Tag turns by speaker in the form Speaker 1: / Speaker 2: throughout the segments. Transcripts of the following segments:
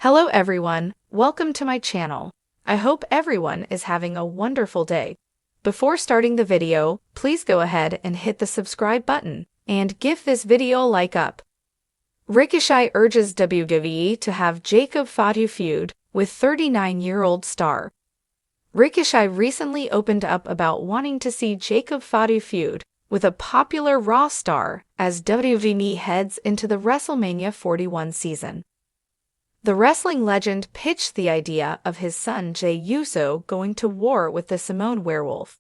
Speaker 1: Hello everyone, welcome to my channel. I hope everyone is having a wonderful day. Before starting the video, please go ahead and hit the subscribe button and give this video a like up. Rikishi urges WWE to have Jacob Fatu feud with 39-year-old star. Rikishi recently opened up about wanting to see Jacob Fatu feud with a popular Raw star as WWE heads into the WrestleMania 41 season. The wrestling legend pitched the idea of his son Jey Uso going to war with the Samoan werewolf.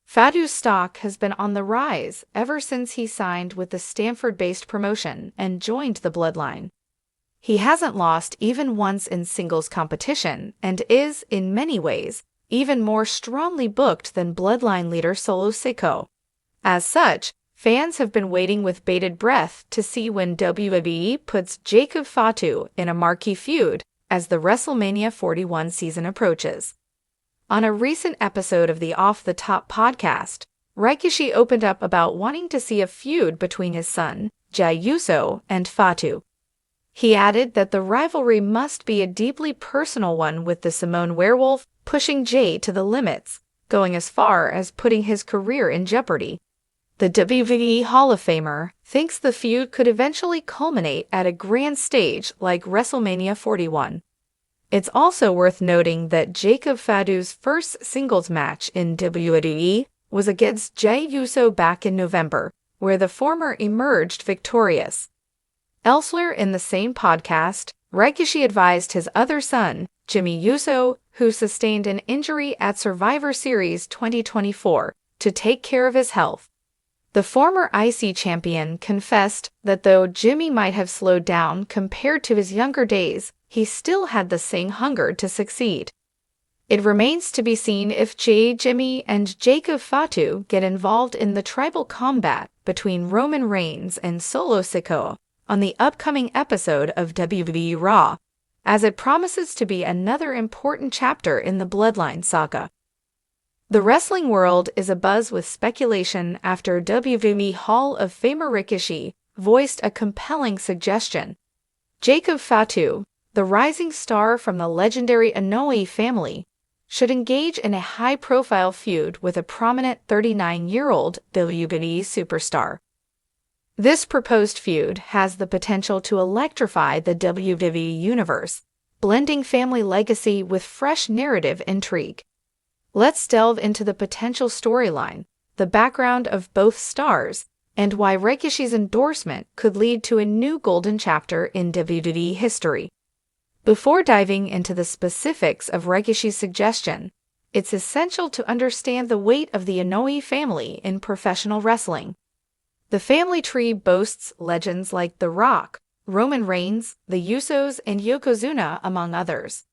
Speaker 1: Fatu's stock has been on the rise ever since he signed with the Stanford-based promotion and joined the Bloodline. He hasn't lost even once in singles competition and is, in many ways, even more strongly booked than Bloodline leader Solo Sikoa. As such, fans have been waiting with bated breath to see when WWE puts Jacob Fatu in a marquee feud as the WrestleMania 41 season approaches. On a recent episode of the Off the Top podcast, Rikishi opened up about wanting to see a feud between his son, Jey Uso, and Fatu. He added that the rivalry must be a deeply personal one, with the Samoan werewolf pushing Jey to the limits, going as far as putting his career in jeopardy. The WWE Hall of Famer thinks the feud could eventually culminate at a grand stage like WrestleMania 41. It's also worth noting that Jacob Fatu's first singles match in WWE was against Jey Uso back in November, where the former emerged victorious. Elsewhere in the same podcast, Rikishi advised his other son, Jimmy Uso, who sustained an injury at Survivor Series 2024, to take care of his health. The former IC champion confessed that though Jimmy might have slowed down compared to his younger days, he still had the same hunger to succeed. It remains to be seen if Jimmy and Jacob Fatu get involved in the tribal combat between Roman Reigns and Solo Sikoa on the upcoming episode of WWE Raw, as it promises to be another important chapter in the Bloodline saga. The wrestling world is abuzz with speculation after WWE Hall of Famer Rikishi voiced a compelling suggestion. Jacob Fatu, the rising star from the legendary Inoue family, should engage in a high-profile feud with a prominent 39-year-old WWE superstar. This proposed feud has the potential to electrify the WWE Universe, blending family legacy with fresh narrative intrigue. Let's delve into the potential storyline, the background of both stars, and why Rikishi's endorsement could lead to a new golden chapter in WWE history. Before diving into the specifics of Rikishi's suggestion, it's essential to understand the weight of the Inoue family in professional wrestling. The family tree boasts legends like The Rock, Roman Reigns, the Usos, and Yokozuna, among others.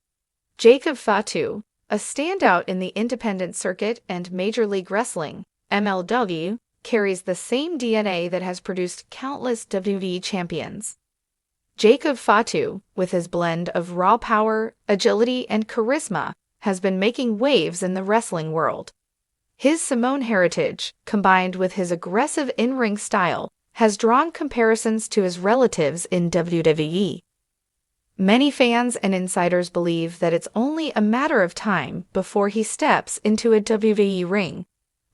Speaker 1: Jacob Fatu, a standout in the independent circuit and Major League Wrestling, MLW, carries the same DNA that has produced countless WWE champions. Jacob Fatu, with his blend of raw power, agility, and charisma, has been making waves in the wrestling world. His Samoan heritage, combined with his aggressive in-ring style, has drawn comparisons to his relatives in WWE. Many fans and insiders believe that it's only a matter of time before he steps into a WWE ring,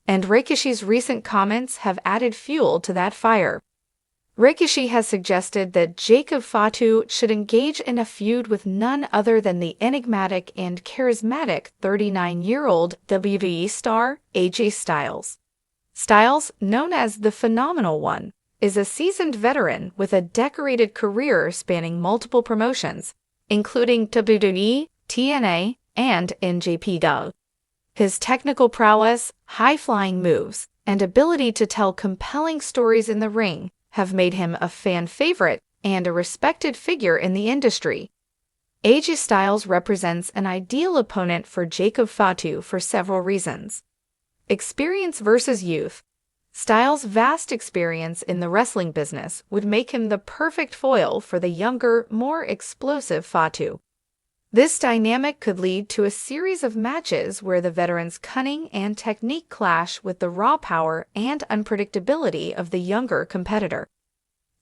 Speaker 1: and Rikishi's recent comments have added fuel to that fire. Rikishi has suggested that Jacob Fatu should engage in a feud with none other than the enigmatic and charismatic 39-year-old WWE star AJ Styles. Styles, known as the Phenomenal One, is a seasoned veteran with a decorated career spanning multiple promotions, including WWE, TNA, and NJPW. His technical prowess, high-flying moves, and ability to tell compelling stories in the ring have made him a fan favorite and a respected figure in the industry. AJ Styles represents an ideal opponent for Jacob Fatu for several reasons. Experience versus youth. Styles' vast experience in the wrestling business would make him the perfect foil for the younger, more explosive Fatu. This dynamic could lead to a series of matches where the veteran's cunning and technique clash with the raw power and unpredictability of the younger competitor.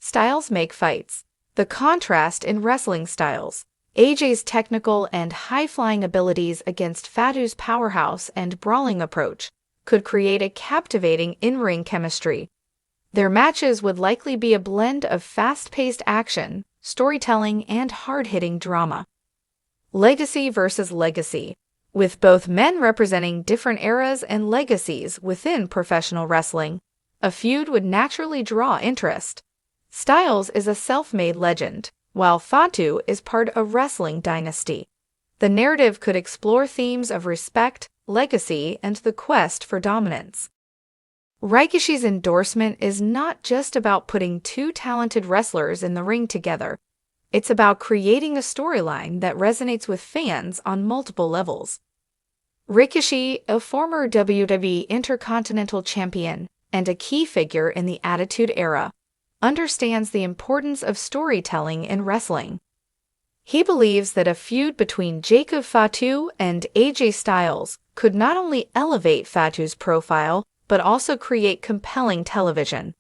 Speaker 1: Styles make fights. The contrast in wrestling styles. AJ's technical and high-flying abilities against Fatu's powerhouse and brawling approach could create a captivating in-ring chemistry. Their matches would likely be a blend of fast-paced action, storytelling, and hard-hitting drama. Legacy versus legacy. With both men representing different eras and legacies within professional wrestling, a feud would naturally draw interest. Styles is a self-made legend, while Fatu is part of a wrestling dynasty. The narrative could explore themes of respect, legacy, and the quest for dominance. Rikishi's endorsement is not just about putting two talented wrestlers in the ring together. It's about creating a storyline that resonates with fans on multiple levels. Rikishi, a former WWE Intercontinental Champion and a key figure in the Attitude Era, understands the importance of storytelling in wrestling. He believes that a feud between Fatu and AJ Styles could not only elevate Fatu's profile, but also create compelling television.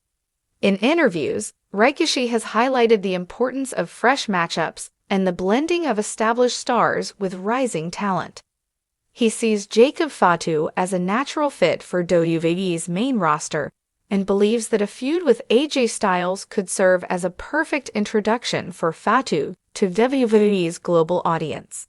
Speaker 1: In interviews, Rikishi has highlighted the importance of fresh matchups and the blending of established stars with rising talent. He sees Fatu as a natural fit for WWE's main roster and believes that a feud with AJ Styles could serve as a perfect introduction for Fatu to WWE's global audience.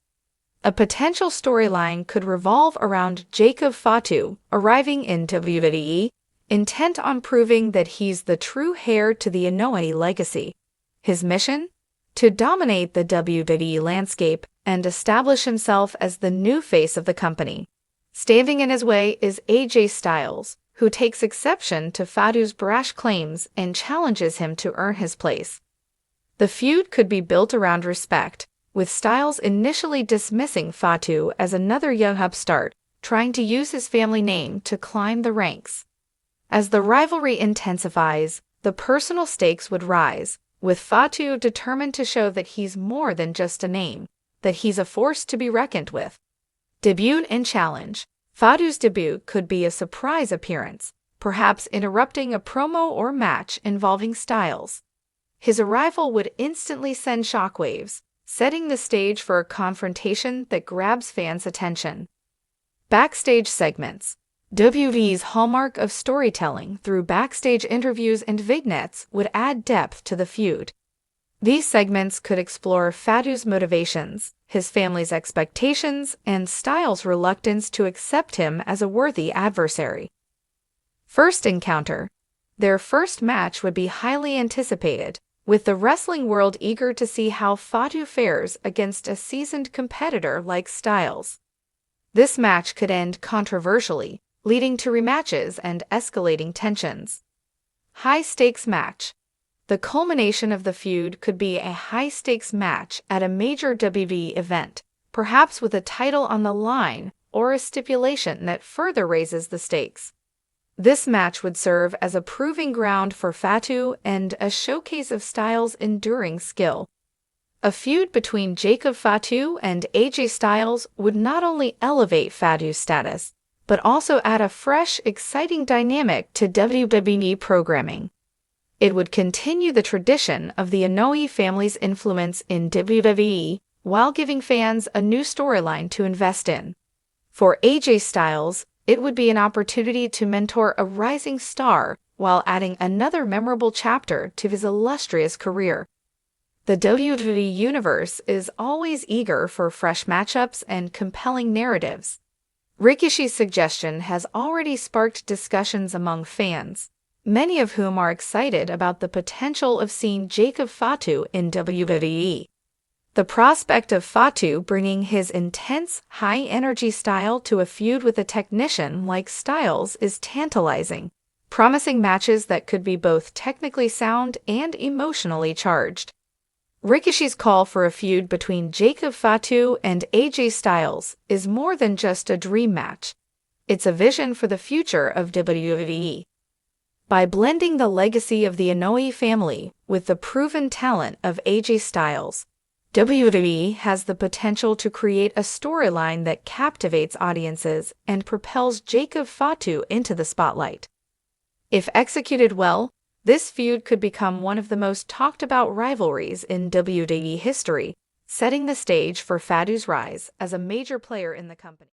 Speaker 1: A potential storyline could revolve around Fatu arriving in WWE, intent on proving that he's the true heir to the Inoue legacy. His mission? To dominate the WWE landscape and establish himself as the new face of the company. Standing in his way is AJ Styles, who takes exception to Fatu's brash claims and challenges him to earn his place. The feud could be built around respect, with Styles initially dismissing Fatu as another young upstart, trying to use his family name to climb the ranks. As the rivalry intensifies, the personal stakes would rise, with Fatu determined to show that he's more than just a name, that he's a force to be reckoned with. Debut and challenge. Fatu's debut could be a surprise appearance, perhaps interrupting a promo or match involving Styles. His arrival would instantly send shockwaves, setting the stage for a confrontation that grabs fans' attention. Backstage segments. WWE's hallmark of storytelling through backstage interviews and vignettes would add depth to the feud. These segments could explore Fatu's motivations, his family's expectations, and Styles' reluctance to accept him as a worthy adversary. First encounter. Their first match would be highly anticipated, with the wrestling world eager to see how Fatu fares against a seasoned competitor like Styles. This match could end controversially, leading to rematches and escalating tensions. High-stakes match. The culmination of the feud could be a high-stakes match at a major WWE event, perhaps with a title on the line or a stipulation that further raises the stakes. This match would serve as a proving ground for Fatu and a showcase of Styles' enduring skill. A feud between Fatu and AJ Styles would not only elevate Fatu's status, but also add a fresh, exciting dynamic to WWE programming. It would continue the tradition of the Inoue family's influence in WWE while giving fans a new storyline to invest in. For AJ Styles, it would be an opportunity to mentor a rising star while adding another memorable chapter to his illustrious career. The WWE Universe is always eager for fresh matchups and compelling narratives. Rikishi's suggestion has already sparked discussions among fans, many of whom are excited about the potential of seeing Fatu in WWE. The prospect of Fatu bringing his intense, high-energy style to a feud with a technician like Styles is tantalizing, promising matches that could be both technically sound and emotionally charged. Rikishi's call for a feud between Fatu and AJ Styles is more than just a dream match. It's a vision for the future of WWE. By blending the legacy of the Inoue family with the proven talent of AJ Styles, WWE has the potential to create a storyline that captivates audiences and propels Fatu into the spotlight. If executed well, this feud could become one of the most talked about rivalries in WWE history, setting the stage for Fatu's rise as a major player in the company.